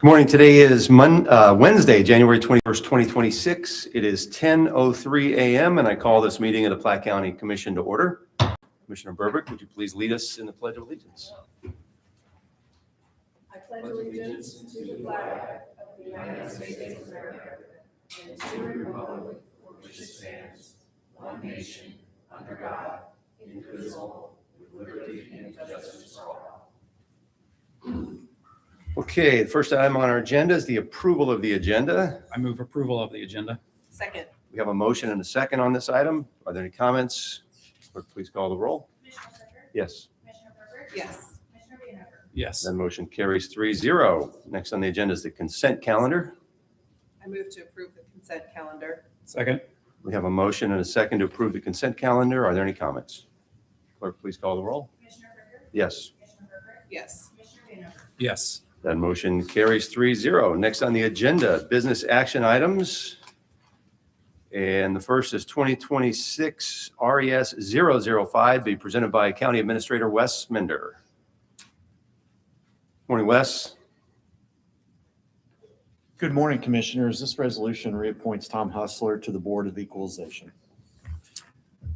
Good morning. Today is Wednesday, January 21st, 2026. It is 10:03 a.m. and I call this meeting of the Platte County Commission to order. Commissioner Burbick, would you please lead us in the Pledge of Allegiance? I pledge allegiance to the flag of the United States of America and to the republic for which it stands, one nation, under God, indivisible, with liberty and justice for all. Okay, the first item on our agenda is the approval of the agenda. I move approval of the agenda. Second. We have a motion and a second on this item. Are there any comments? Clerk, please call the roll. Commissioner Tucker? Yes. Commissioner Burger? Yes. Commissioner Vanacker? Yes. That motion carries 3-0. Next on the agenda is the consent calendar. I move to approve the consent calendar. Second. We have a motion and a second to approve the consent calendar. Are there any comments? Clerk, please call the roll. Commissioner Burger? Yes. Commissioner Burger? Yes. Commissioner Vanacker? Yes. That motion carries 3-0. Next on the agenda, business action items. And the first is 2026 RES 005, be presented by County Administrator Wes Mender. Morning, Wes. Good morning, Commissioners. This resolution reappoints Tom Hustler to the Board of Equalization.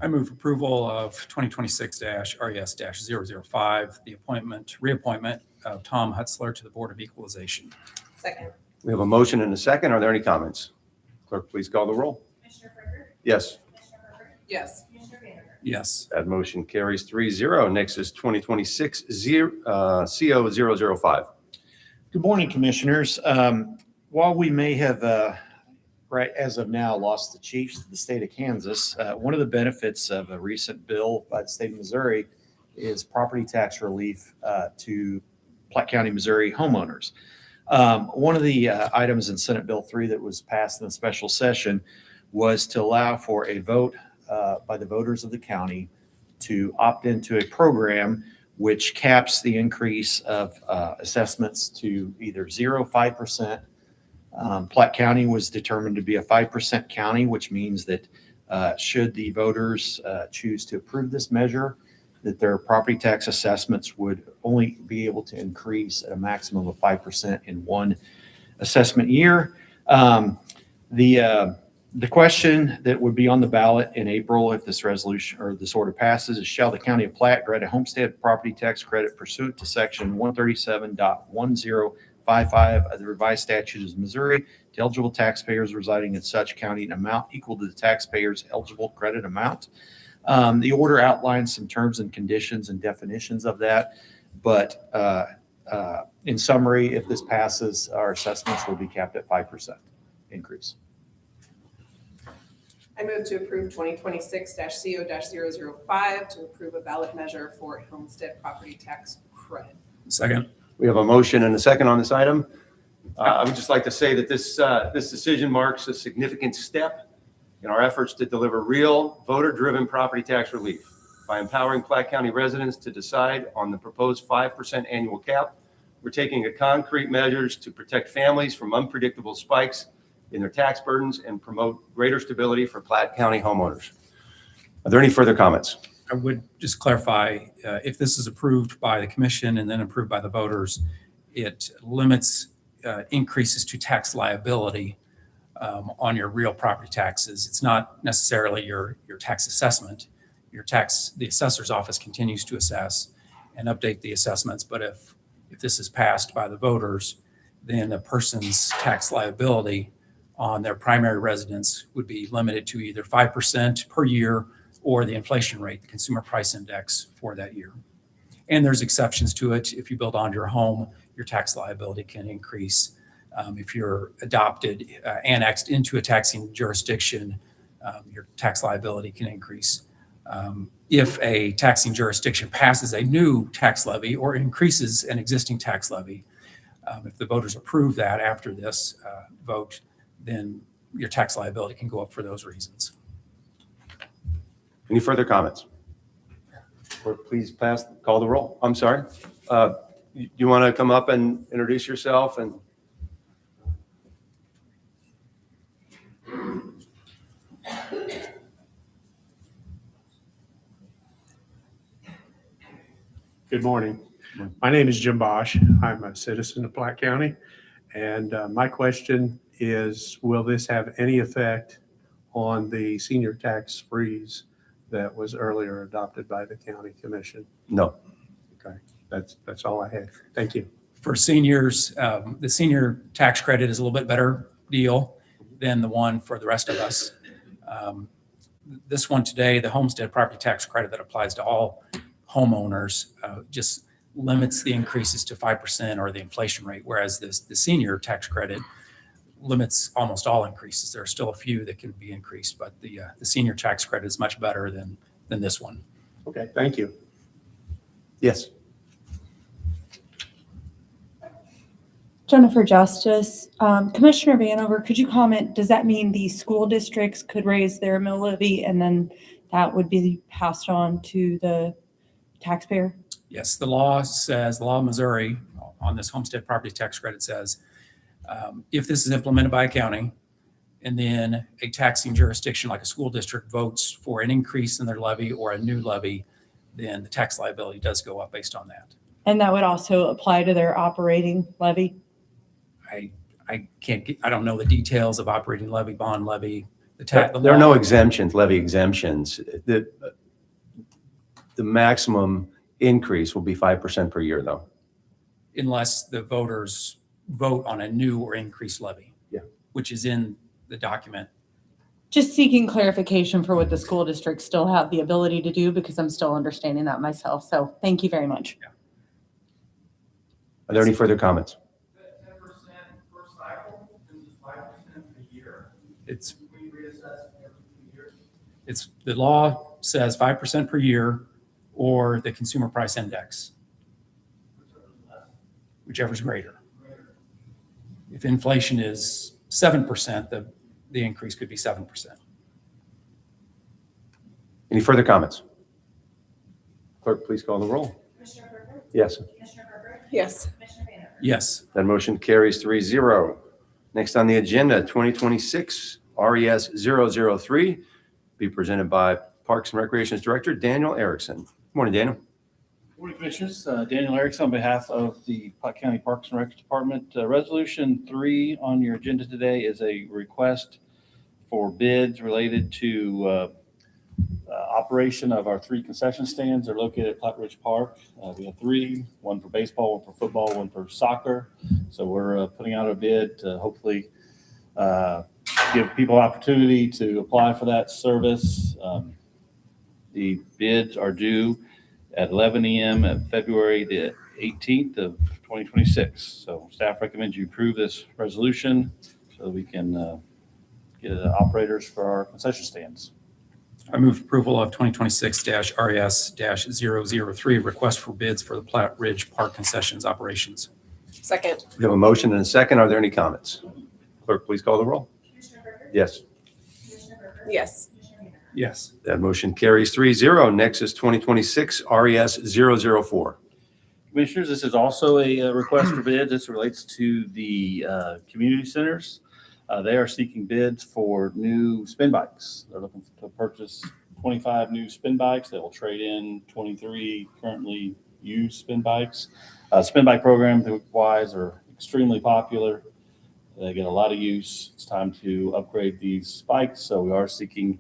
I move approval of 2026-RES-005, the reappointment of Tom Hutzler to the Board of Equalization. Second. We have a motion and a second. Are there any comments? Clerk, please call the roll. Commissioner Burger? Yes. Commissioner Burger? Yes. Commissioner Vanacker? Yes. That motion carries 3-0. Next is 2026 CO 005. Good morning, Commissioners. While we may have, right as of now, lost the chiefs of the state of Kansas, one of the benefits of a recent bill by the state of Missouri is property tax relief to Platte County, Missouri homeowners. One of the items in Senate Bill 3 that was passed in the special session was to allow for a vote by the voters of the county to opt into a program which caps the increase of assessments to either 0, 5%. Platte County was determined to be a 5% county, which means that should the voters choose to approve this measure, that their property tax assessments would only be able to increase at a maximum of 5% in one assessment year. The question that would be on the ballot in April if this resolution or this order passes is, shall the County of Platte grant a homestead property tax credit pursuant to section 137.1055 of the revised statutes of Missouri to eligible taxpayers residing in such county an amount equal to the taxpayer's eligible credit amount? The order outlines some terms and conditions and definitions of that, but in summary, if this passes, our assessments will be capped at 5% increase. I move to approve 2026-CO-005 to approve a ballot measure for homestead property tax credit. Second. We have a motion and a second on this item. I would just like to say that this decision marks a significant step in our efforts to deliver real voter-driven property tax relief by empowering Platte County residents to decide on the proposed 5% annual cap. We're taking concrete measures to protect families from unpredictable spikes in their tax burdens and promote greater stability for Platte County homeowners. Are there any further comments? I would just clarify, if this is approved by the commission and then approved by the voters, it limits increases to tax liability on your real property taxes. It's not necessarily your tax assessment. The assessor's office continues to assess and update the assessments. But if this is passed by the voters, then a person's tax liability on their primary residence would be limited to either 5% per year or the inflation rate, the consumer price index for that year. And there's exceptions to it. If you build onto your home, your tax liability can increase. If you're annexed into a taxing jurisdiction, your tax liability can increase. If a taxing jurisdiction passes a new tax levy or increases an existing tax levy, if the voters approve that after this vote, then your tax liability can go up for those reasons. Any further comments? Clerk, please call the roll. I'm sorry. You want to come up and introduce yourself and Good morning. My name is Jim Bosch. I'm a citizen of Platte County, And my question is, will this have any effect on the senior tax freeze that was earlier adopted by the county commission? No. Okay, that's all I had. Thank you. For seniors, the senior tax credit is a little bit better deal than the one for the rest of us. This one today, the homestead property tax credit that applies to all homeowners, just limits the increases to 5% or the inflation rate, whereas the senior tax credit limits almost all increases. There are still a few that can be increased, but the senior tax credit is much better than this one. Okay, thank you. Yes. Jennifer Justice. Commissioner Vanover, could you comment, does that mean the school districts could raise their mill levy and then that would be passed on to the taxpayer? Yes, the law of Missouri on this homestead property tax credit says, if this is implemented by a county and then a taxing jurisdiction like a school district votes for an increase in their levy or a new levy, then the tax liability does go up based on that. And that would also apply to their operating levy? I don't know the details of operating levy, bond levy. There are no exemptions, levy exemptions. The maximum increase will be 5% per year, though. Unless the voters vote on a new or increased levy. Yeah. Which is in the document. Just seeking clarification for what the school districts still have the ability to do, because I'm still understanding that myself. So thank you very much. Yeah. Are there any further comments? 10% per cycle, this is 5% a year. It's We reassess every 2 years. the law says 5% per year or the consumer price index, whichever's greater. If inflation is 7%, the increase could be 7%. Any further comments? Clerk, please call the roll. Commissioner Booker? Yes. Commissioner Herbert? Yes. Commissioner Vanover? Yes. That motion carries 3-0. Next on the agenda, 2026 RES 003, be presented by Parks and Recreations Director Daniel Erickson. Good morning, Daniel. Morning, Commissioners. Daniel Erickson on behalf of the Pot County Parks and Rec Department. Resolution 3 on your agenda today is a request for bids related to operation of our 3 concession stands. They're located at Platte Ridge Park. We have 3, one for baseball, one for football, one for soccer. So we're putting out a bid to hopefully give people opportunity to apply for that service. The bids are due at 11 a.m. at February the 18th of 2026. So staff recommends you approve this resolution so that we can get operators for our concession stands. I move approval of 2026-RES-003, request for bids for the Platte Ridge Park concessions operations. Second. We have a motion and a second. Are there any comments? Clerk, please call the roll. Commissioner Booker? Yes. Commissioner Herbert? Yes. Commissioner Vanover? Yes. That motion carries 3-0. Next is 2026 RES 004. Commissioners, this is also a request for bid. This relates to the community centers. They are seeking bids for new spin bikes. They're looking to purchase 25 new spin bikes. They will trade in 23 currently used spin bikes. Spin bike program-wise are extremely popular. They get a lot of use. It's time to upgrade these bikes, so we are seeking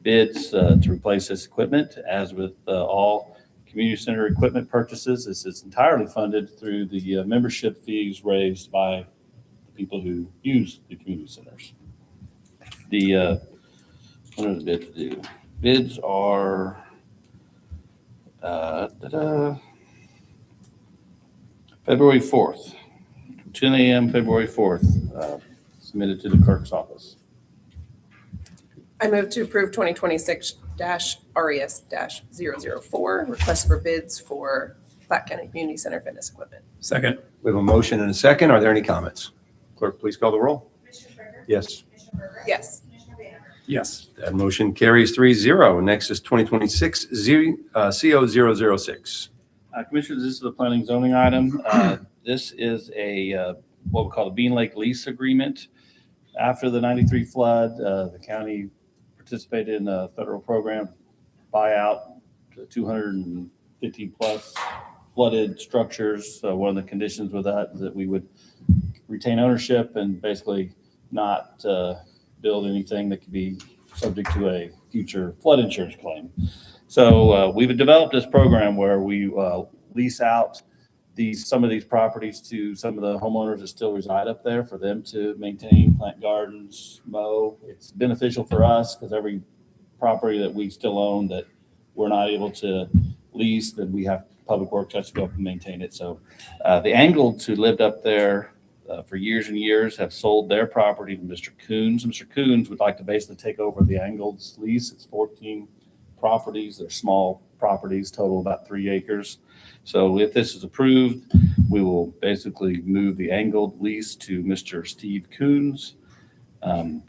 bids to replace this equipment. As with all community center equipment purchases, this is entirely funded through the membership fees raised by the people who use the community centers. What are the bids due? Bids are February 4th, 10 a.m. February 4th, submitted to the clerk's office. I move to approve 2026-RES-004, request for bids for Platte County Community Center fitness equipment. Second. We have a motion and a second. Are there any comments? Clerk, please call the roll. Commissioner Booker? Yes. Commissioner Herbert? Yes. Commissioner Vanover? Yes. That motion carries 3-0. Next is 2026 CO006. Commissioners, this is a planning zoning item. This is a what we call a Bean Lake lease agreement. After the 93 flood, the county participated in a federal program, buyout to 250 plus flooded structures. One of the conditions with that is that we would retain ownership and basically not build anything that could be subject to a future flood insurance claim. So we've developed this program where we lease out some of these properties to some of the homeowners that still reside up there for them to maintain, plant gardens, mow. It's beneficial for us because every property that we still own that we're not able to lease, then we have Public Works has to go up and maintain it. So the Angleds who lived up there for years and years have sold their property to Mr. Coons. Mr. Coons would like to basically take over the Angleds lease. It's 14 properties. They're small properties, total about 3 acres. So if this is approved, we will basically move the Angled lease to Mr. Steve Coons,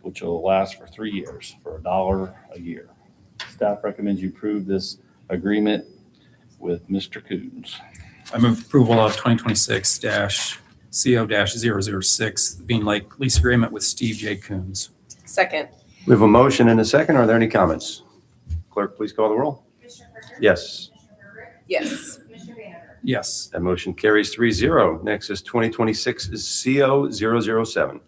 which will last for 3 years for $1 a year. Staff recommends you approve this agreement with Mr. Coons. I move approval of 2026-CO-006, Bean Lake lease agreement with Steve J. Coons. Second. We have a motion and a second. Are there any comments? Clerk, please call the roll. Commissioner Brinkley? Yes. Commissioner Herbert? Yes. Commissioner Vanacker? Yes. That motion carries 3-0. Next is 2026 is CO007.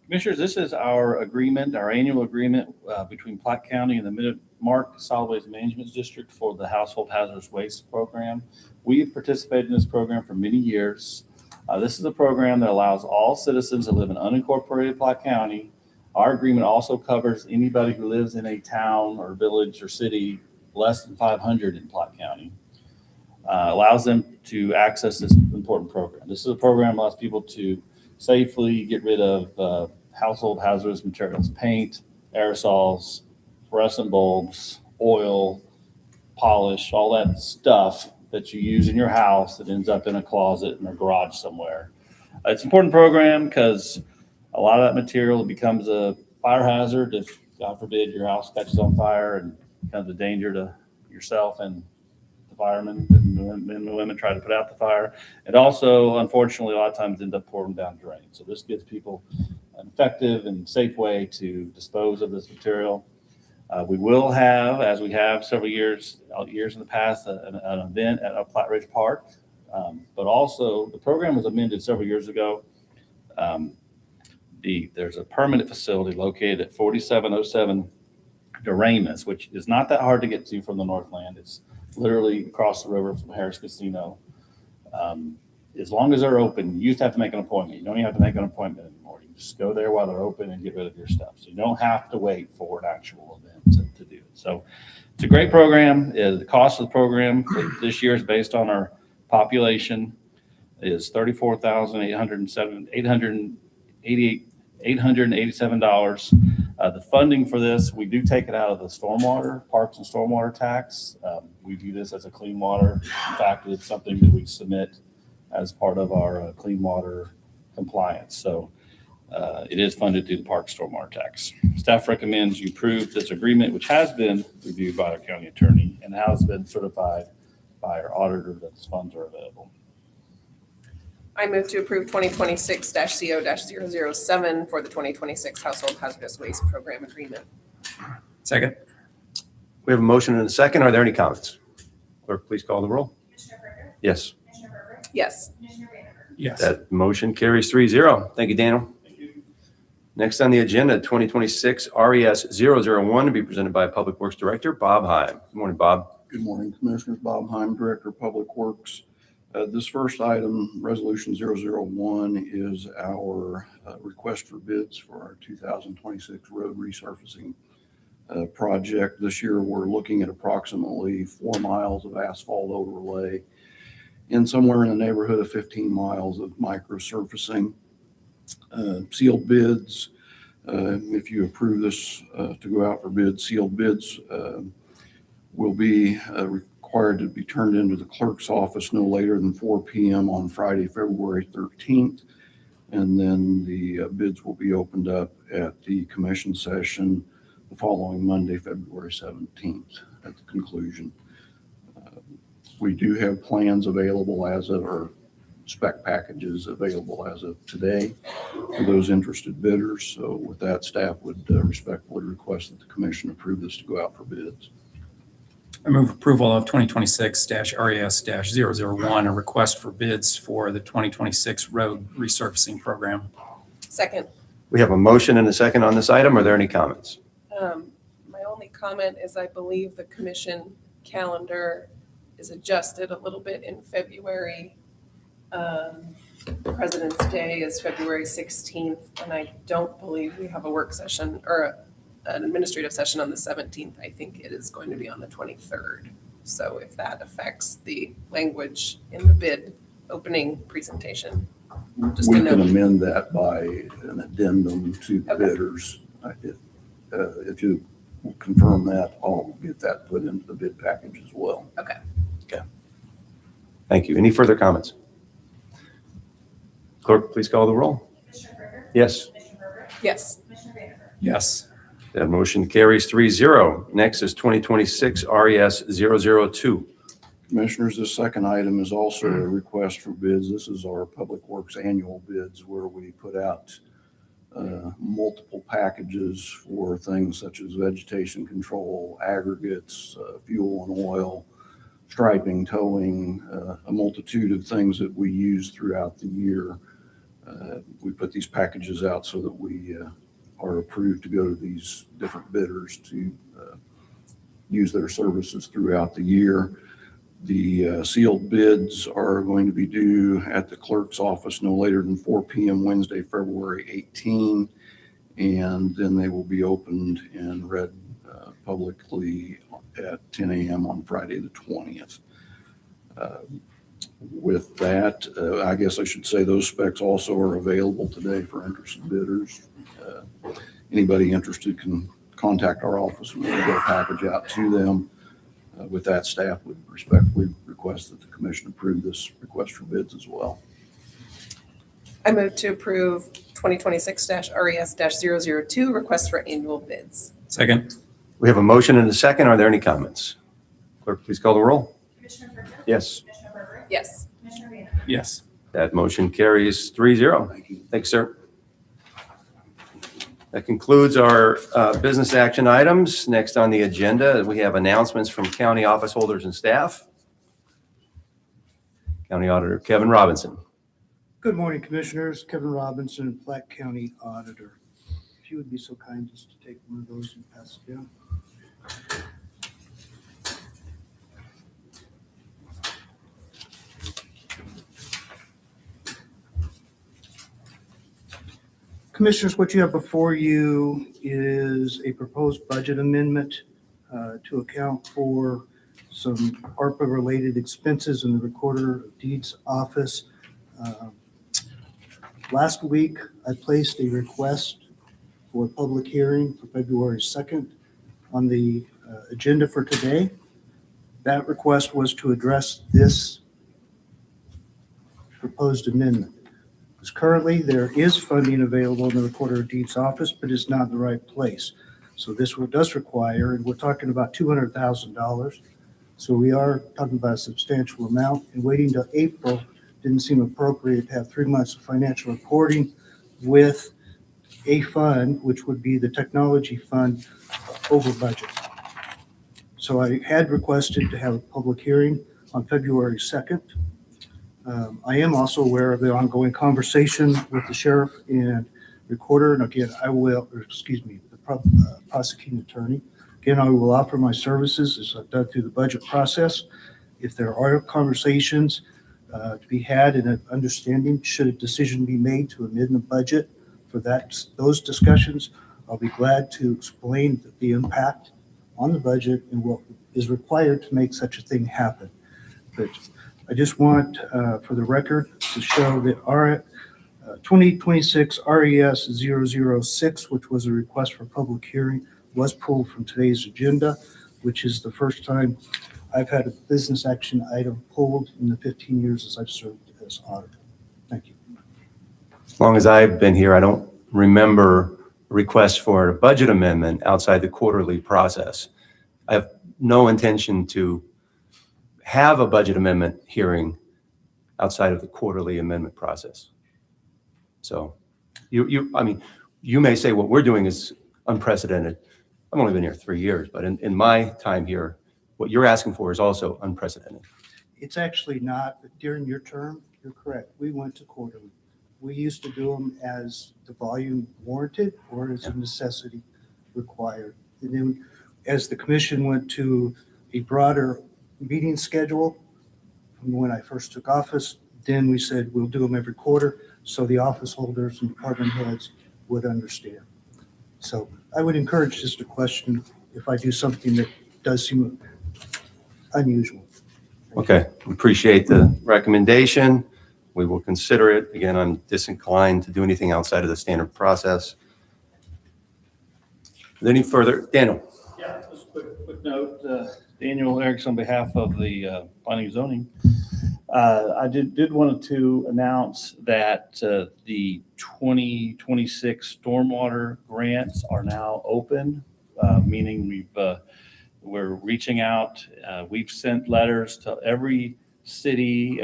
Commissioners, this is our agreement, our annual agreement between Platte County and the Mid-Mark Solid Waste Management District for the Household Hazardous Waste Program. We have participated in this program for many years. This is a program that allows all citizens that live in unincorporated Platte County. Our agreement also covers anybody who lives in a town or village or city less than 500 in Platte County. Allows them to access this important program. This is a program that allows people to safely get rid of household hazardous materials, paint, aerosols, fluorescent bulbs, oil, polish, all that stuff that you use in your house that ends up in a closet in a garage somewhere. It's an important program because a lot of that material becomes a fire hazard if, God forbid, your house catches on fire and becomes a danger to yourself and the firemen and the women try to put out the fire. It also, unfortunately, a lot of times ends up pouring down drains. So this gives people an effective and safe way to dispose of this material. We will have, as we have several years in the past, an event at Platte Ridge Park. But also, the program was amended several years ago. There's a permanent facility located at 4707 Doremus, which is not that hard to get to from the Northland. It's literally across the river from Harris Casino. As long as they're open, you used to have to make an appointment. You don't even have to make an appointment anymore. You just go there while they're open and get rid of your stuff. So you don't have to wait for an actual event to do it. So it's a great program. The cost of the program for this year is based on our population is $34,887. The funding for this, we do take it out of the stormwater, parks and stormwater tax. We view this as a clean water. In fact, it's something that we submit as part of our clean water compliance. So it is funded through the park stormwater tax. Staff recommends you approve this agreement, which has been reviewed by our county attorney and has been certified by our auditor that the funds are available. I move to approve 2026-CO-007 for the 2026 Household Hazardous Waste Program Agreement. Second. We have a motion and a second. Are there any comments? Clerk, please call the roll. Commissioner Brinkley? Yes. Commissioner Herbert? Yes. Commissioner Vanacker? Yes. That motion carries 3-0. Thank you, Daniel. Next on the agenda, 2026 RES-001 to be presented by Public Works Director Bob Heim. Good morning, Bob. Good morning, Commissioners. Bob Heim, Director of Public Works. This first item, Resolution 001, is our request for bids for our 2026 road resurfacing project. This year, we're looking at approximately 4 miles of asphalt overlay and somewhere in the neighborhood of 15 miles of microsurfacing. Sealed bids, if you approve this to go out for bids, sealed bids will be required to be turned into the clerk's office no later than 4 p.m. on Friday, February 13th. And then the bids will be opened up at the commission session the following Monday, February 17th at the conclusion. We do have plans available or spec packages available as of today for those interested bidders. So with that, staff would respectfully request that the commission approve this to go out for bids. I move approval of 2026-RES-001, a request for bids for the 2026 road resurfacing program. Second. We have a motion and a second on this item. Are there any comments? My only comment is I believe the commission calendar is adjusted a little bit in February. President's Day is February 16th, and I don't believe we have a work session or an administrative session on the 17th. I think it is going to be on the 23rd. So if that affects the language in the bid opening presentation, just We a can note. amend that by an addendum to the Okay. bidders. If you confirm that, I'll get that put into the bid package as well. Okay. Thank you. Any further comments? Clerk, please call the roll. Commissioner Brinker? Yes. Commissioner Berger? Yes. Commissioner Vanderburgh? Yes. That motion carries 3-0. Next is 2026 RES-002. Commissioners, this second item is also a request for bids. This is our Public Works annual bids where we put out multiple packages for things such as vegetation control, aggregates, fuel and oil, striping, towing, a multitude of things that we use throughout the year. We put these packages out so that we are approved to go to these different bidders to use their services throughout the year. The sealed bids are going to be due at the clerk's office no later than 4 p.m. Wednesday, February 18, and then they will be opened and read publicly at 10 a.m. on Friday the 20th. With that, I guess I should say those specs also are available today for interested bidders. Anybody interested can contact our office and we'll get a package out to them. With that, staff would respectfully request that the commission approve this request for bids as well. I move to approve 2026-RES-002, request for annual bids. Second. We have a motion and a second. Are there any comments? Clerk, please call the roll. Commissioner Brinker? Yes. Commissioner Berger? Yes. Commissioner Vanderburgh? Yes. That motion carries 3-0. Thank you. Thanks, sir. That concludes our business action items. Next on the agenda, we have announcements from county office holders and staff. County Auditor Kevin Robinson. Good morning, Commissioners. Kevin Robinson, Platte County Auditor. If you would be so kind as to take one of those and pass it down. Commissioners, what you have before you is a proposed budget amendment to account for some ARPA-related expenses in the Recorder of Deeds office. Last week, I placed a request for a public hearing for February 2nd on the agenda for today. That request was to address this proposed amendment. Because currently, there is funding available in the Recorder of Deeds office, but it's not in the right place. So this does require, and we're talking about $200,000. So we are talking about a substantial amount, and waiting till April didn't seem appropriate to have 3 months of financial reporting with a fund, which would be the technology fund, over budget. So I had requested to have a public hearing on February 2nd. I am also aware of the ongoing conversation with the sheriff and recorder, and again, the prosecuting attorney. Again, I will offer my services as I've done through the budget process. If there are conversations to be had and an understanding, should a decision be made to amend the budget for those discussions, I'll be glad to explain the impact on the budget and what is required to make such a thing happen. But I just want, for the record, to show that our 2026 RES-006, which was a request for public hearing, was pulled from today's agenda, which is the first time I've had a business action item pulled in the 15 years as I've served as auditor. Thank you. As long as I've been here, I don't remember requests for a budget amendment outside the quarterly process. I have no intention to have a budget amendment hearing outside of the quarterly amendment process. So you may say what we're doing is unprecedented. I've only been here 3 years, but in my time here, what you're asking for is also unprecedented. It's actually not, but during your term, you're correct. We went to quarterly. We used to do them as the volume warranted or as a necessity required. And then as the commission went to a broader meeting schedule, from when I first took office, then we said we'll do them every quarter so the office holders and department heads would understand. So I would encourage just a question if I do something that does seem unusual. Okay, appreciate the recommendation. We will consider it. Again, I'm disinclined to do anything outside of the standard process. Is there any further? Daniel? Yeah, just a quick note. Daniel Erickson on behalf of the Planning and Zoning. I did want to announce that the 2026 stormwater grants are now open, meaning we're reaching out. We've sent letters to every city,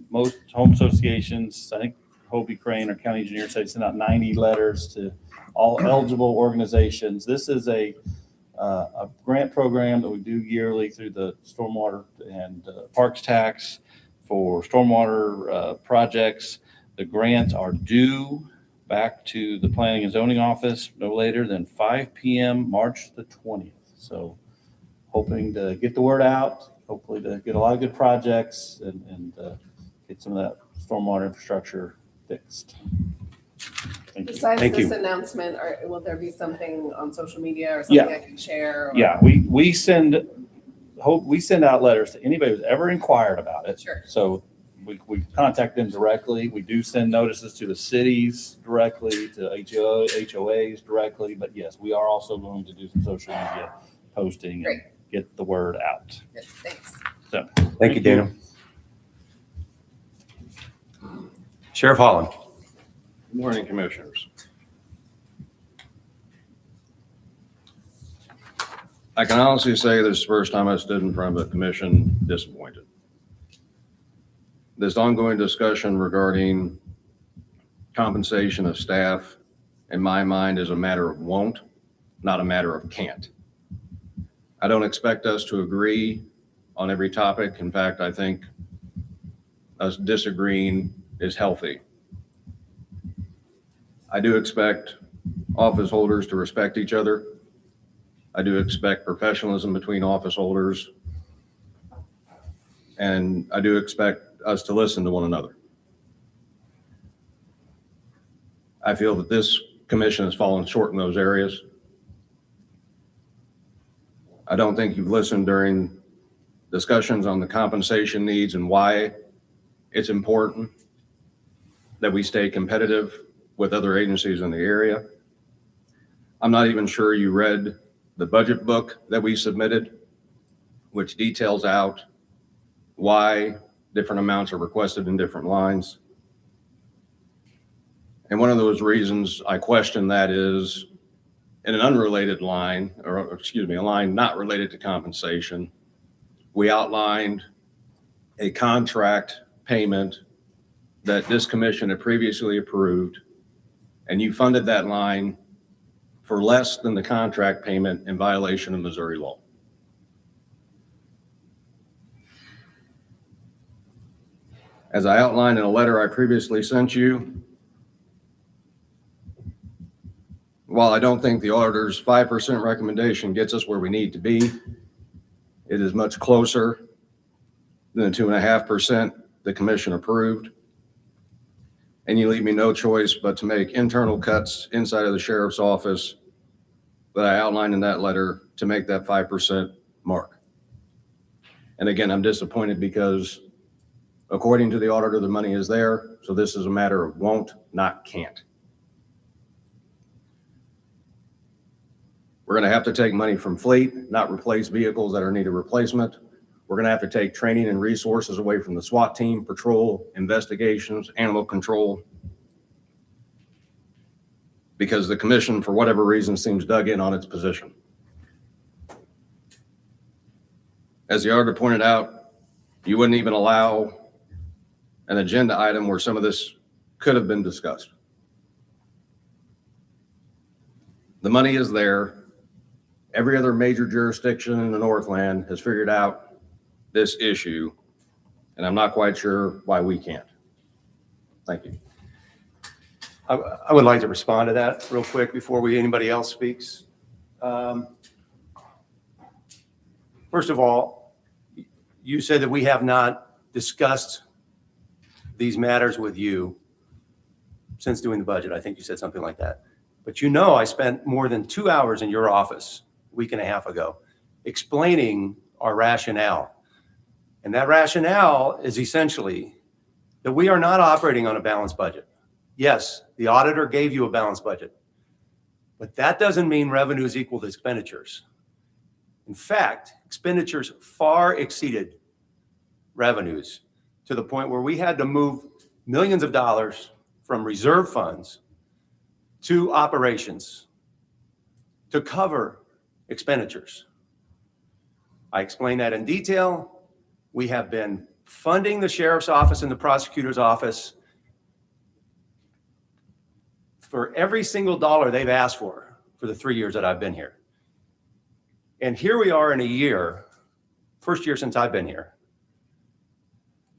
most home associations. I think Hobie Crane, our county engineer, said he sent out 90 letters to all eligible organizations. This is a grant program that we do yearly through the stormwater and parks tax for stormwater projects. The grants are due back to the Planning and Zoning Office no later than 5 p.m. March the 20th. So hoping to get the word out, hopefully to get a lot of good projects and get some of that stormwater infrastructure fixed. Thank you. Besides Thank this you. announcement, will there be something on social media or something Yeah. I can share? or- Yeah, we send out letters to anybody who's ever inquired about it. Sure. So we contact them directly. We do send notices to the cities directly, to HOAs directly. But yes, we are also going to do some social media posting and Great. get the word out. Good, thanks. So Thank you, Daniel. Sheriff Holland? Good morning, Commissioners. I can honestly say this is the first time I stood in front of a commission disappointed. This ongoing discussion regarding compensation of staff, in my mind, is a matter of won't, not a matter of can't. I don't expect us to agree on every topic. In fact, I think us disagreeing is healthy. I do expect office holders to respect each other. I do expect professionalism between office holders. And I do expect us to listen to one another. I feel that this commission has fallen short in those areas. I don't think you've listened during discussions on the compensation needs and why it's important that we stay competitive with other agencies in the area. I'm not even sure you read the budget book that we submitted, which details out why different amounts are requested in different lines. And one of those reasons I question that is in an unrelated line, or excuse me, a line not related to compensation, we outlined a contract payment that this commission had previously approved, and you funded that line for less than the contract payment in violation of Missouri law. As I outlined in a letter I previously sent you, while I don't think the auditor's 5% recommendation gets us where we need to be, it is much closer than the 2.5% the commission approved. And you leave me no choice but to make internal cuts inside of the sheriff's office that I outlined in that letter to make that 5% mark. And again, I'm disappointed because according to the auditor, the money is there. So this is a matter of won't, not can't. We're going to have to take money from fleet, not replace vehicles that are needed replacement. We're going to have to take training and resources away from the SWAT team, patrol, investigations, animal control, because the commission, for whatever reason, seems dug in on its position. As the auditor pointed out, you wouldn't even allow an agenda item where some of this could have been discussed. The money is there. Every other major jurisdiction in the Northland has figured out this issue, and I'm not quite sure why we can't. Thank you. I would like to respond to that real quick before anybody else speaks. First of all, you said that we have not discussed these matters with you since doing the budget. I think you said something like that. But you know, I spent more than 2 hours in your office a week and a half ago explaining our rationale. And that rationale is essentially that we are not operating on a balanced budget. Yes, the auditor gave you a balanced budget, but that doesn't mean revenues equal to expenditures. In fact, expenditures far exceeded revenues to the point where we had to move millions of dollars from reserve funds to operations to cover expenditures. I explained that in detail. We have been funding the sheriff's office and the prosecutor's office for every single dollar they've asked for the 3 years that I've been here. And here we are in a year, first year since I've been here,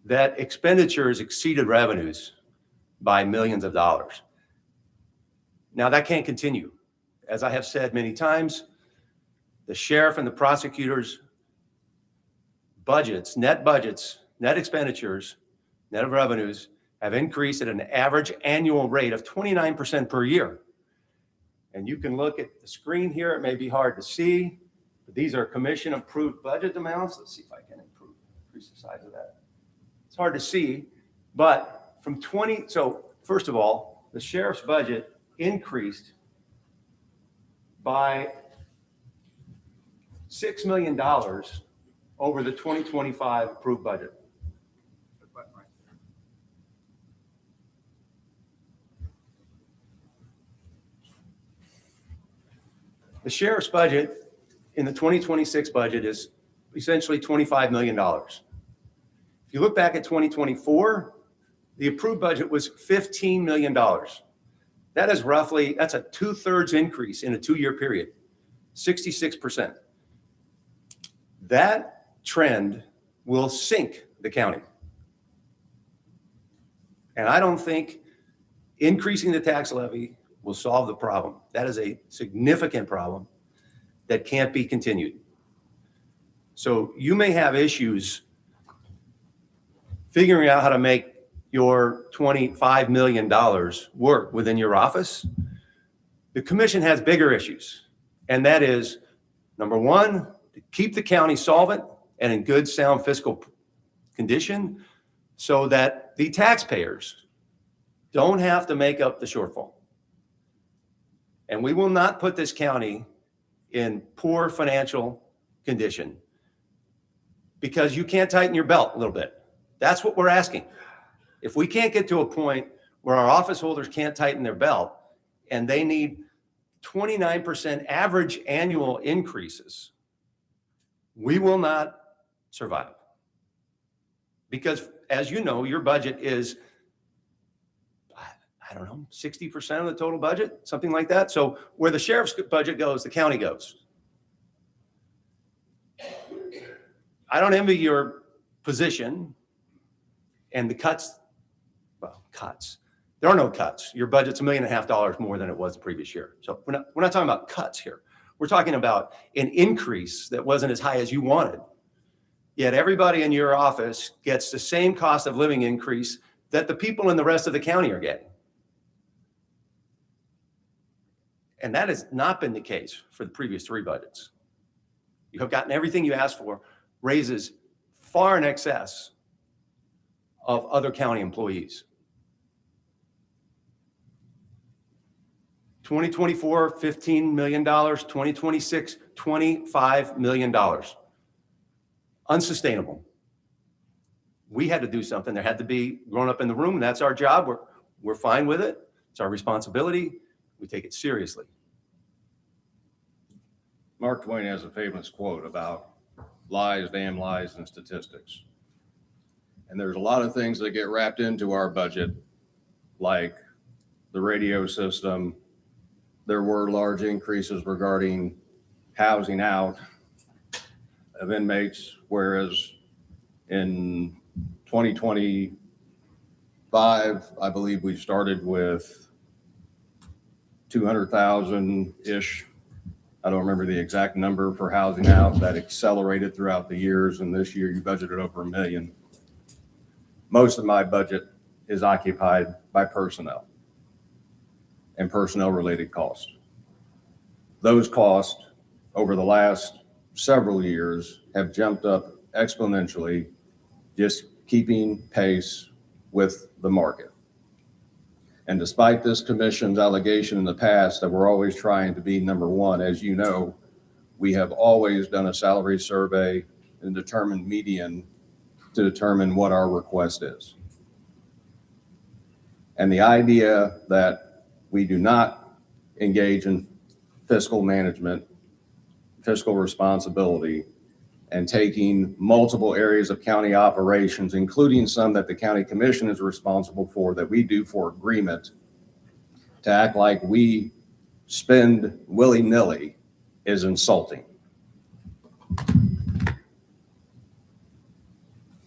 that expenditures exceeded revenues by millions of dollars. Now that can't continue. As I have said many times, the sheriff and the prosecutor's budgets, net expenditures, net of revenues, have increased at an average annual rate of 29% per year. And you can look at the screen here. It may be hard to see, but these are commission approved budget amounts. Let's see if I can increase the size of that. It's hard to see, but so first of all, the sheriff's budget increased by $6 million over the 2025 approved budget. The sheriff's budget in the 2026 budget is essentially $25 million. If you look back at 2024, the approved budget was $15 million. That is that's a 2/3 increase in a 2-year period, 66%. That trend will sink the county. And I don't think increasing the tax levy will solve the problem. That is a significant problem that can't be continued. So you may have issues figuring out how to make your $25 million work within your office. The commission has bigger issues, and that is, number one, to keep the county solvent and in good, sound fiscal condition so that the taxpayers don't have to make up the shortfall. And we will not put this county in poor financial condition because you can't tighten your belt a little bit. That's what we're asking. If we can't get to a point where our office holders can't tighten their belt and they need 29% average annual increases, we will not survive. Because as you know, your budget is, I don't know, 60% of the total budget, something like that. So where the sheriff's budget goes, the county goes. I don't envy your position and the cuts. There are no cuts. Your budget's $1.5 million more than it was the previous year. So we're not talking about cuts here. We're talking about an increase that wasn't as high as you wanted. Yet everybody in your office gets the same cost of living increase that the people in the rest of the county are getting. And that has not been the case for the previous 3 budgets. You have gotten everything you asked for, raises far in excess of other county employees. 2024, $15 million, 2026, $25 million. Unsustainable. We had to do something. There had to be grown up in the room, and that's our job. We're fine with it. It's our responsibility. We take it seriously. Mark Twain has a famous quote about lies, damn lies, and statistics. And there's a lot of things that get wrapped into our budget, like the radio system. There were large increases regarding housing out of inmates, whereas in 2025, I believe we started with 200,000-ish. I don't remember the exact number for housing out. That accelerated throughout the years, and this year you budgeted over $1 million. Most of my budget is occupied by personnel and personnel-related costs. Those costs over the last several years have jumped up exponentially, just keeping pace with the market. And despite this commission's allegation in the past that we're always trying to be number one, as you know, we have always done a salary survey and determined median to determine what our request is. And the idea that we do not engage in fiscal management, fiscal responsibility, and taking multiple areas of county operations, including some that the county commission is responsible for, that we do for agreement, to act like we spend willy-nilly is insulting.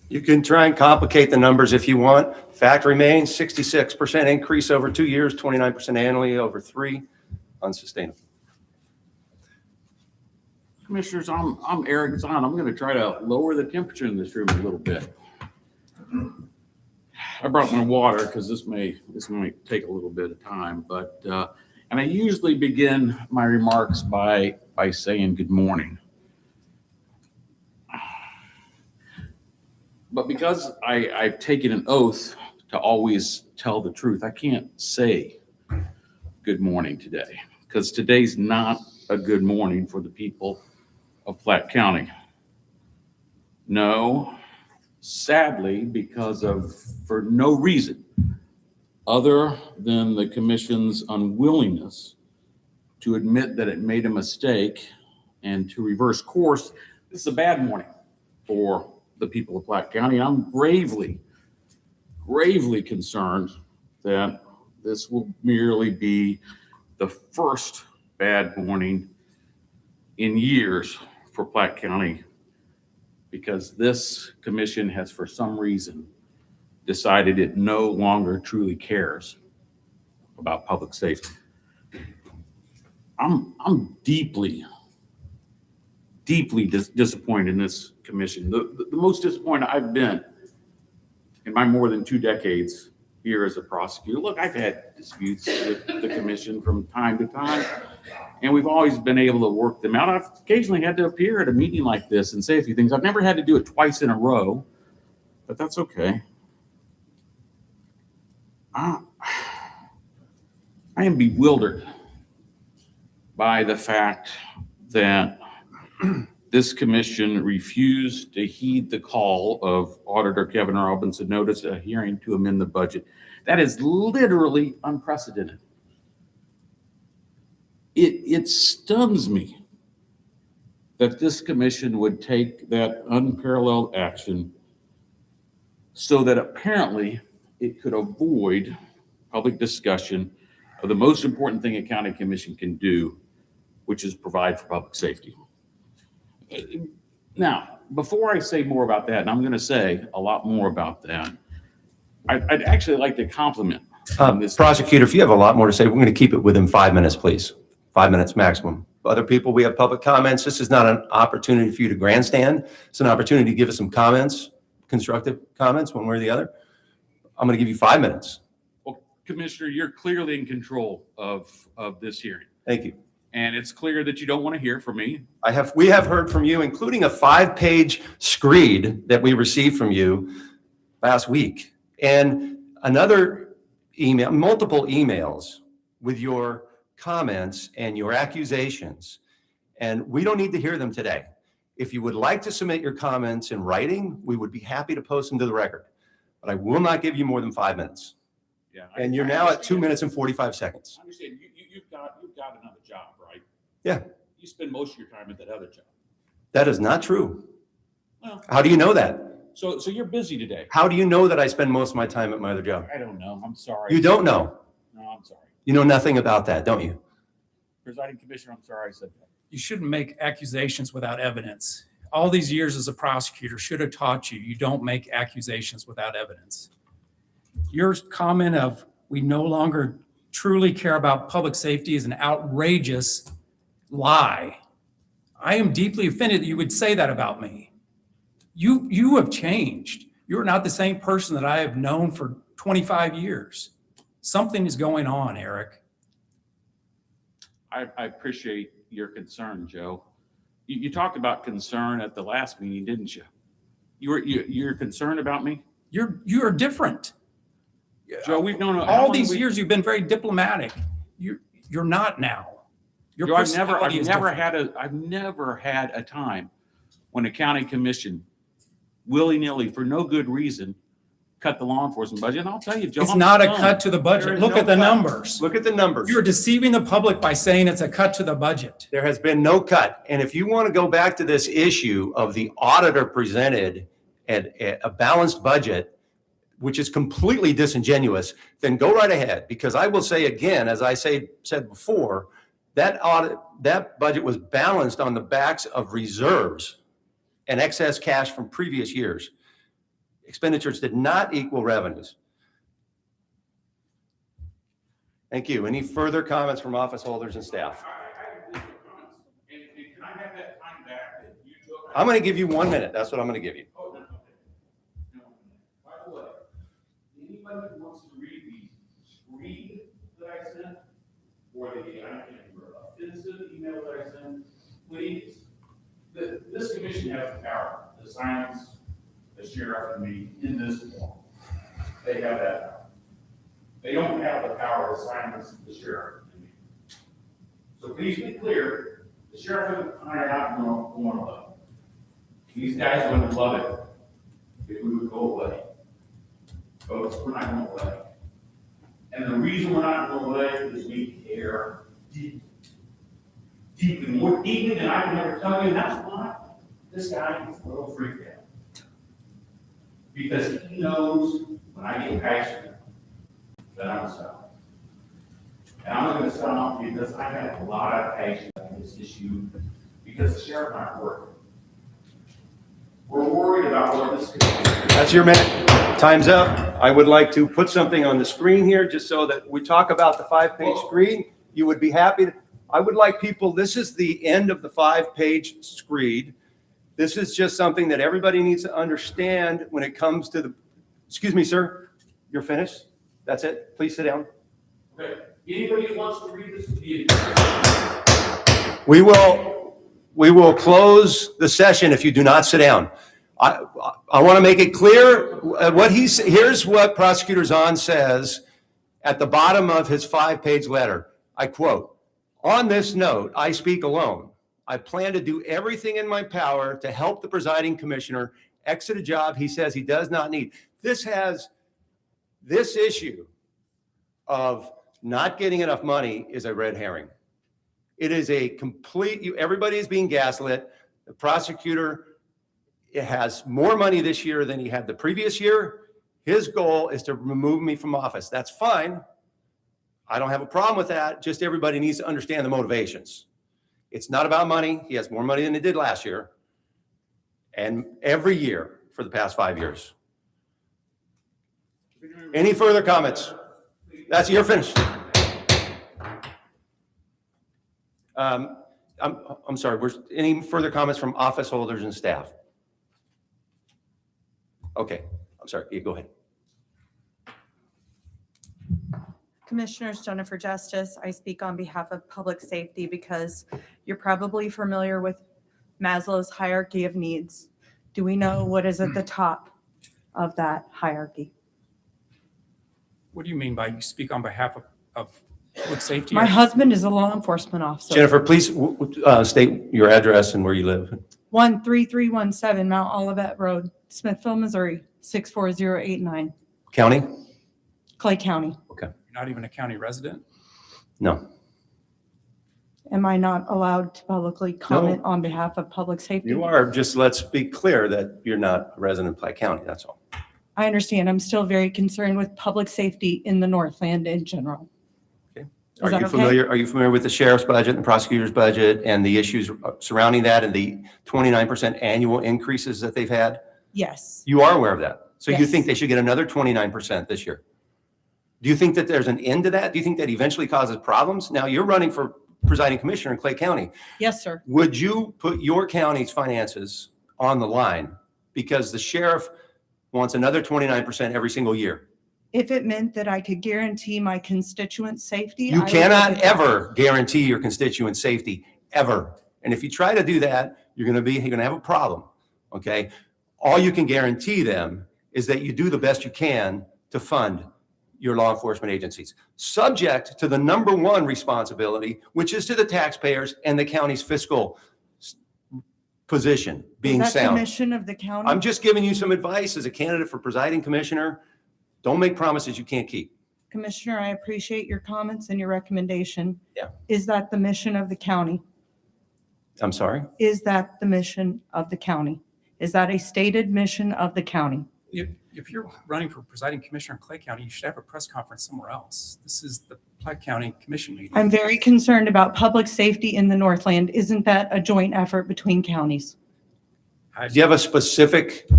You can try and complicate the numbers if you want. Fact remains, 66% increase over 2 years, 29% annually over 3, unsustainable. Commissioners, I'm Eric Zahn. I'm going to try to lower the temperature in this room a little bit. I brought my water because this might take a little bit of time, but and I usually begin my remarks by saying good morning. But because I've taken an oath to always tell the truth, I can't say good morning today, because today's not a good morning for the people of Platte County. No, sadly, for no reason other than the commission's unwillingness to admit that it made a mistake and to reverse course. This is a bad morning for the people of Platte County. I'm gravely concerned that this will merely be the first bad morning in years for Platte County, because this commission has, for some reason, decided it no longer truly cares about public safety. I'm deeply disappointed in this commission. The most disappointed I've been in my more than 2 decades here as a prosecutor. Look, I've had disputes with the commission from time to time, and we've always been able to work them out. I've occasionally had to appear at a meeting like this and say a few things. I've never had to do it twice in a row, but that's okay. I am bewildered by the fact that this commission refused to heed the call of Auditor Kevin Robbins to notice a hearing to amend the budget. That is literally unprecedented. It stuns me that this commission would take that unparalleled action so that apparently it could avoid public discussion of the most important thing a county commission can do, which is provide for public safety. Now, before I say more about that, and I'm going to say a lot more about that, I'd actually like to compliment this Prosecutor, if you have a lot more to say, we're going to keep it within 5 minutes, please. 5 minutes maximum. Other people, we have public comments. This is not an opportunity for you to grandstand. It's an opportunity to give us some comments, constructive comments, one way or the other. I'm going to give you 5 minutes. Well, Commissioner, you're clearly in control of this hearing. Thank you. And it's clear that you don't want to hear from me. We have heard from you, including a 5-page screed that we received from you last week, and another email, multiple emails with your comments and your accusations. And we don't need to hear them today. If you would like to submit your comments in writing, we would be happy to post them to the record. But I will not give you more than 5 minutes. Yeah, And you're now at 2 minutes and 45 seconds. I understand. You've got another job, right? Yeah. You spend most of your time at that other job. That is not true. Well, How do you know that? so you're busy today. How do you know that I spend most of my time at my other job? I don't know. I'm sorry. You don't know. No, I'm sorry. You know nothing about that, don't you? Presiding Commissioner, I'm sorry I said that. You shouldn't make accusations without evidence. All these years as a prosecutor should have taught you, you don't make accusations without evidence. Your comment of we no longer truly care about public safety is an outrageous lie. I am deeply offended that you would say that about me. You have changed. You're not the same person that I have known for 25 years. Something is going on, Eric. I appreciate your concern, Joe. You talked about concern at the last meeting, didn't you? You're concerned about me? You are different. Joe, we've known. All these years, you've been very diplomatic. You're not now. Your Joe, personality is different. I've never had a time when a county commission willy-nilly, for no good reason, cut the law enforcement budget. And I'll tell you, Joe, It's I'm not a stunned. cut to the There budget. is Look no at the cut. numbers. Look at the numbers. You're deceiving the public by saying it's a cut to the budget. There has been no cut. And if you want to go back to this issue of the auditor presented a balanced budget, which is completely disingenuous, then go right ahead. Because I will say again, as I said before, that budget was balanced on the backs of reserves and excess cash from previous years. Expenditures did not equal revenues. Thank you. Any further comments from office holders and staff? And can I have that time back that you took? I'm going to give you 1 minute. That's what I'm going to give you. Oh, no. By the way, anybody who wants to read the screen that I sent, or the offensive email that I sent, please. This commission has the power to silence the sheriff and me in this form. They have that power. They don't have the power to silence the sheriff and me. So please be clear, the sheriff and I are not going to love it. These guys wouldn't love it if we would go away. Folks, we're not going to let it. And the reason we're not going to let it is we care deeply, more deeply than I can ever tell you. And that's why this guy is a little freaked out. Because he knows when I get passionate that I'm stopped. And I'm going to stop because I have a lot of passion on this issue because the sheriff and I are working. We're worried about what this could be. That's your minute. Time's up. I would like to put something on the screen here just so that we talk about the 5-page screen. You would be happy to. I would like people, this is the end of the 5-page screed. This is just something that everybody needs to understand when it comes to the, excuse me, sir, you're finished? That's it? Please sit down. Okay. Anybody who wants to read this to be We will close the session if you do not sit down. I want to make it clear here's what Prosecutor Zahn says at the bottom of his 5-page letter. I quote, "On this note, I speak alone. I plan to do everything in my power to help the presiding commissioner exit a job he says he does not need." This issue of not getting enough money is a red herring. It is a complete, everybody is being gaslit. The prosecutor has more money this year than he had the previous year. His goal is to remove me from office. That's fine. I don't have a problem with that. Just everybody needs to understand the motivations. It's not about money. He has more money than he did last year and every year for the past 5 years. Any further comments? You're finished. I'm sorry. Any further comments from office holders and staff? Okay. I'm sorry. Yeah, go ahead. Commissioners, Jennifer Justice. I speak on behalf of public safety because you're probably familiar with Maslow's hierarchy of needs. Do we know what is at the top of that hierarchy? What do you mean by you speak on behalf of public safety? My husband is a law enforcement officer. Jennifer, please state your address and where you live. 13317 Mount Olivet Road, Smithville, Missouri, 64089, County? Clay County. You're not even a county resident? No. Am I not allowed to publicly comment on behalf of public safety? You are. Just let's be clear that you're not a resident of Clay County. That's all. I understand. I'm still very concerned with public safety in the Northland in general. Okay. Are that you okay? familiar, are you familiar with the sheriff's budget and the prosecutor's budget and the issues surrounding that and the 29% annual increases that they've had? Yes. You are aware of that. So you Yes. think they should get another 29% this year? Do you think that there's an end to that? Do you think that eventually causes problems? Now, you're running for presiding commissioner in Clay County. Yes, sir. Would you put your county's finances on the line because the sheriff wants another 29% every single year? If it meant that I could guarantee my constituents' safety. You I would cannot look at that. ever guarantee your constituents' safety, ever. And if you try to do that, you're going to have a problem, okay? All you can guarantee them is that you do the best you can to fund your law enforcement agencies, subject to the number one responsibility, which is to the taxpayers and the county's fiscal position being Is that the sound. mission of the county? I'm just giving you some advice as a candidate for presiding commissioner. Don't make promises you can't keep. Commissioner, I appreciate your comments and your recommendation. Yeah. Is that the mission of the county? I'm sorry? Is that the mission of the county? Is that a stated mission of the county? If you're running for presiding commissioner in Clay County, you should have a press conference somewhere else. This is the Platte County Commission meeting. I'm very concerned about public safety in the Northland. Isn't that a joint effort between counties? Do you have a specific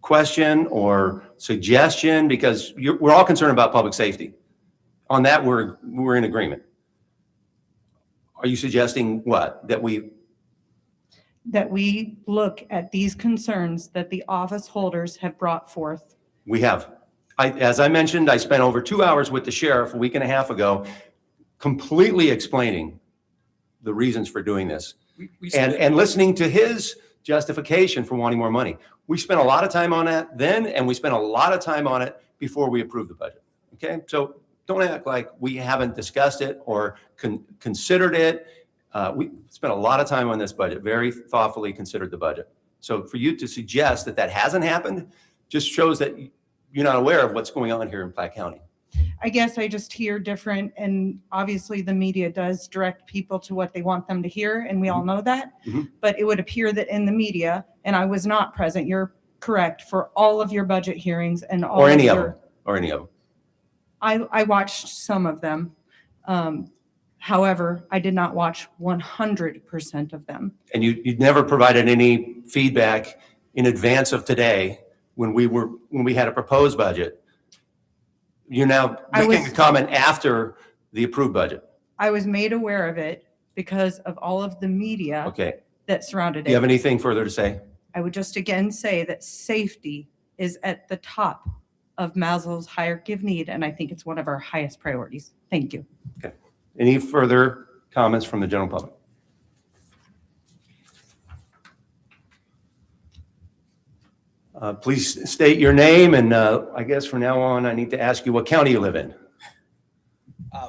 question or suggestion? Because we're all concerned about public safety. On that, we're in agreement. Are you suggesting what? That we look at these concerns that the office holders have brought forth? have. As I mentioned, I spent over 2 hours with the sheriff a week and a half ago, completely explaining the reasons for doing this and listening to his justification for wanting more money. We spent a lot of time on that then, and we spent a lot of time on it before we approved the budget. Okay, so don't act like we haven't discussed it or considered it. We spent a lot of time on this budget, very thoughtfully considered the budget. So for you to suggest that that hasn't happened just shows that you're not aware of what's going on here in Platte County. I guess I just hear different, and obviously the media does direct people to what they want them to hear, and we all know that. Mhm. But it would appear that in the media, and I was not present, you're correct, for all of your budget hearings and all Or any of of your. them, or any of them. I watched some of them. However, I did not watch 100% of them. And you never provided any feedback in advance of today when we had a proposed budget. You're now making a comment after the approved budget. I was made aware of it because of all of the media Okay. that surrounded Do you have it. anything further to say? I would just again say that safety is at the top of Maslow's hierarchy of need, and I think it's one of our highest priorities. Thank you. Any further comments from the general public? Please state your name, and I guess from now on, I need to ask you what county you live in.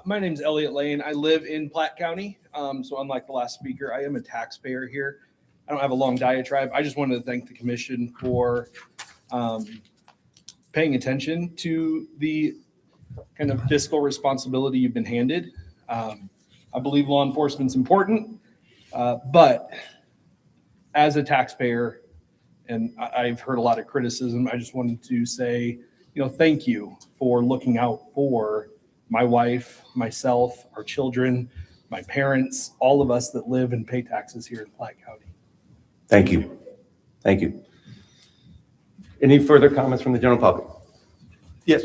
My name's Elliot Lane. I live in Platte County. So unlike the last speaker, I am a taxpayer here. I don't have a long diatribe. I just wanted to thank the commission for paying attention to the kind of fiscal responsibility you've been handed. I believe law enforcement's important, but as a taxpayer, and I've heard a lot of criticism, I just wanted to say, thank you for looking out for my wife, myself, our children, my parents, all of us that live and pay taxes here in Platte County. Thank you. Thank you. Any further comments from the general public? Yes.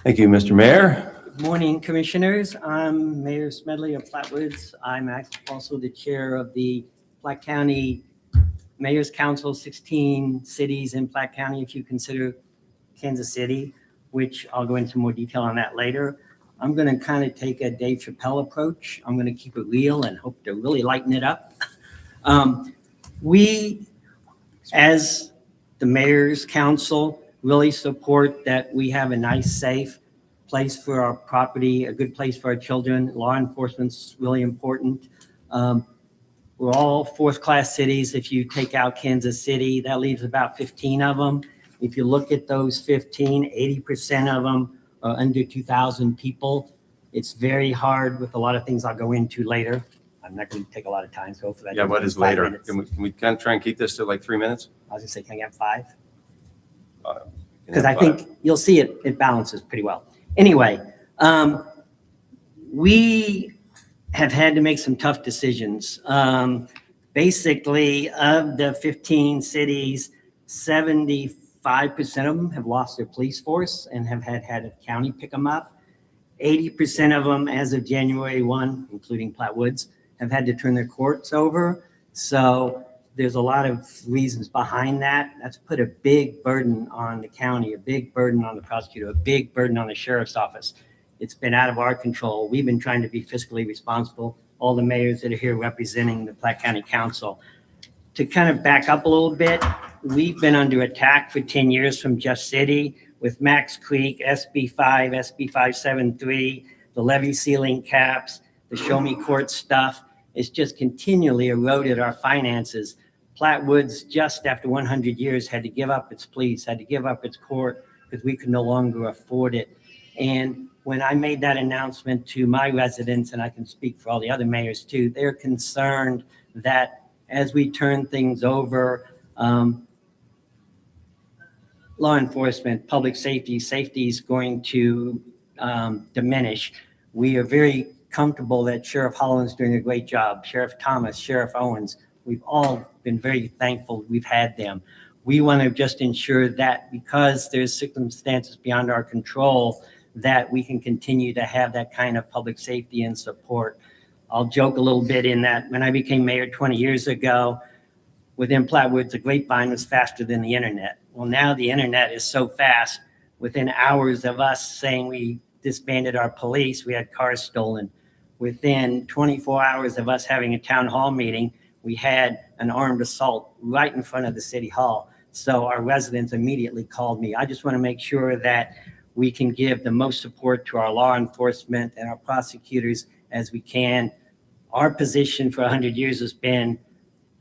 Thank you, Mr. Mayor. Good morning, Commissioners. I'm Mayor Smedley of Flatwoods. I'm also the chair of the Platte County Mayor's Council, 16 cities in Platte County, if you consider Kansas City, which I'll go into more detail on that later. I'm going to kind of take a Dave Chappelle approach. I'm going to keep it real and hope to really lighten it up. We, as the Mayor's Council, really support that we have a nice, safe place for our property, a good place for our children. Law enforcement's really important. We're all fourth-class cities. If you take out Kansas City, that leaves about 15 of them. If you look at those 15, 80% of them are under 2,000 people. It's very hard with a lot of things I'll go into later. I'm not going to take a lot of time, so hopefully. Yeah, what is later? Can we kind of try and keep this to like 3 minutes? I was going to say, can I get 5? because I think you'll see it balances pretty well. Anyway, we have had to make some tough decisions. Basically, of the 15 cities, 75% of them have lost their police force and have had a county pick them up. 80% of them, as of January 1, including Platte Woods, have had to turn their courts over. So there's a lot of reasons behind that. That's put a big burden on the county, a big burden on the prosecutor, a big burden on the sheriff's office. It's been out of our control. We've been trying to be fiscally responsible, all the mayors that are here representing the Platte County Council. To kind of back up a little bit, we've been under attack for 10 years from Just City with Max Creek, SB 5, SB 573, the levy ceiling caps, the show me court stuff. It's just continually eroded our finances. Platte Woods, just after 100 years, had to give up its police, had to give up its court because we could no longer afford it. And when I made that announcement to my residents, and I can speak for all the other mayors too, they're concerned that as we turn things over, law enforcement, public safety is going to diminish. We are very comfortable that Sheriff Holland's doing a great job, Sheriff Thomas, Sheriff Owens. We've all been very thankful we've had them. We want to just ensure that because there's circumstances beyond our control, that we can continue to have that kind of public safety and support. I'll joke a little bit in that when I became mayor 20 years ago, within Platte Woods, the grapevine was faster than the internet. Well, now the internet is so fast, within hours of us saying we disbanded our police, we had cars stolen. Within 24 hours of us having a town hall meeting, we had an armed assault right in front of the city hall. So our residents immediately called me. I just want to make sure that we can give the most support to our law enforcement and our prosecutors as we can. Our position for 100 years has been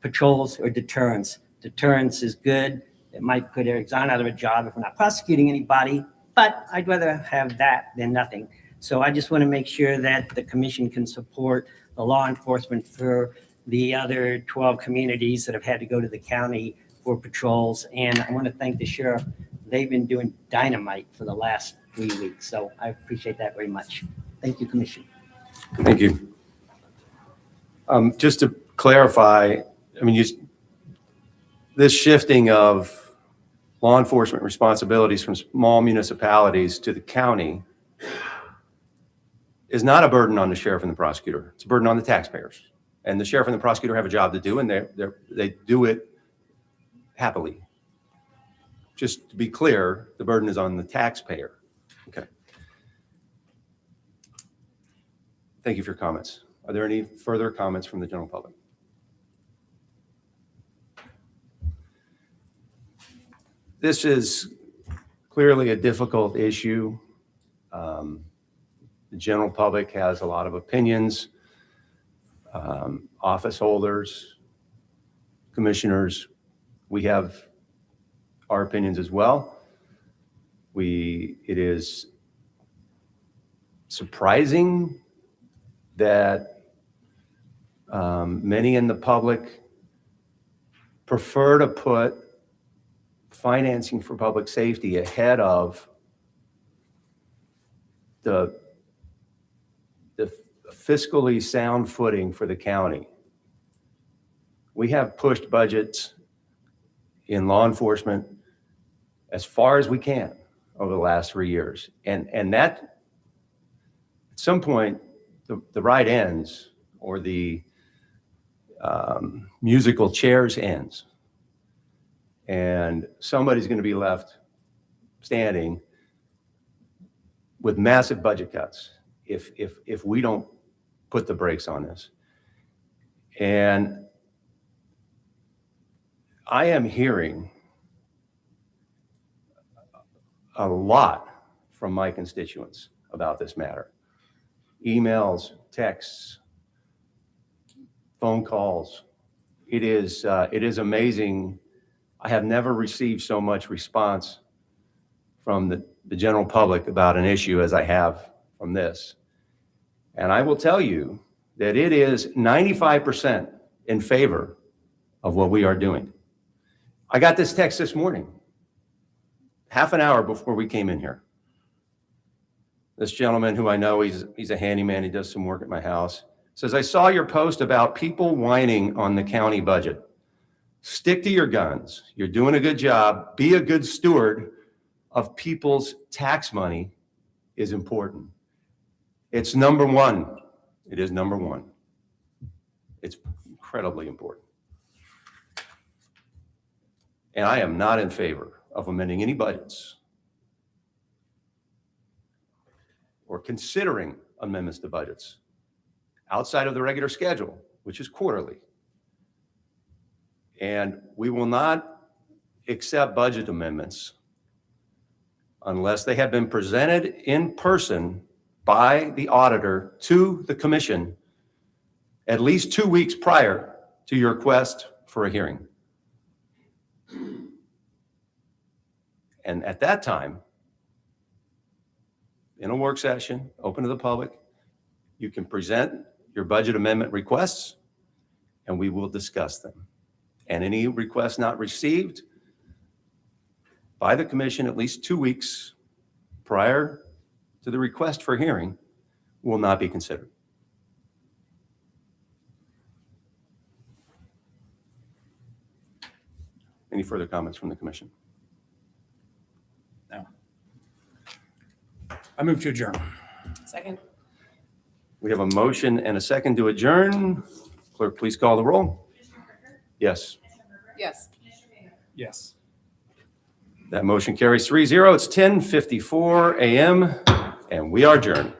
patrols or deterrence. Deterrence is good. It might put Eric Zahn out of a job if we're not prosecuting anybody, but I'd rather have that than nothing. So I just want to make sure that the commission can support the law enforcement for the other 12 communities that have had to go to the county for patrols. And I want to thank the sheriff. They've been doing dynamite for the last 3 weeks. So I appreciate that very much. Thank you, Commission. Thank you. Just to clarify, I mean, this shifting of law enforcement responsibilities from small municipalities to the county is not a burden on the sheriff and the prosecutor. It's a burden on the taxpayers. And the sheriff and the prosecutor have a job to do, and they do it happily. Just to be clear, the burden is on the taxpayer. Okay. Thank you for your comments. Are there any further comments from the general public? This is clearly a difficult issue. The general public has a lot of opinions. Office holders, commissioners, we have our opinions as well. It is surprising that many in the public prefer to put financing for public safety ahead of the fiscally sound footing for the county. We have pushed budgets in law enforcement as far as we can over the last 3 years. And that, at some point, the ride ends, or the musical chairs ends. And somebody's going to be left standing with massive budget cuts if we don't put the brakes on this. And I am hearing a lot from my constituents about this matter. Emails, texts, phone calls. It is amazing. I have never received so much response from the general public about an issue as I have from this. And I will tell you that it is 95% in favor of what we are doing. I got this text this morning. half an hour before we came in here. This gentleman who I know, he's a handyman, he does some work at my house, says, I saw your post about people whining on the county budget. Stick to your guns. You're doing a good job. Be a good steward of people's tax money is important. It's number one. It is number one. It's incredibly important. And I am not in favor of amending any budgets or considering amendments to budgets outside of the regular schedule, which is quarterly. And we will not accept budget amendments unless they have been presented in person by the auditor to the commission at least 2 weeks prior to your request for a hearing. And at that time, in a work session, open to the public, you can present your budget amendment requests and we will discuss them. And any requests not received by the commission at least 2 weeks prior to the request for hearing will not be considered. Any further comments from the commission? No. I move to adjourn. Second. We have a motion and a second to adjourn. Clerk, please call the roll. Yes. Yes. Yes. That motion carries 3-0. It's 10:54 a.m. and we are adjourned.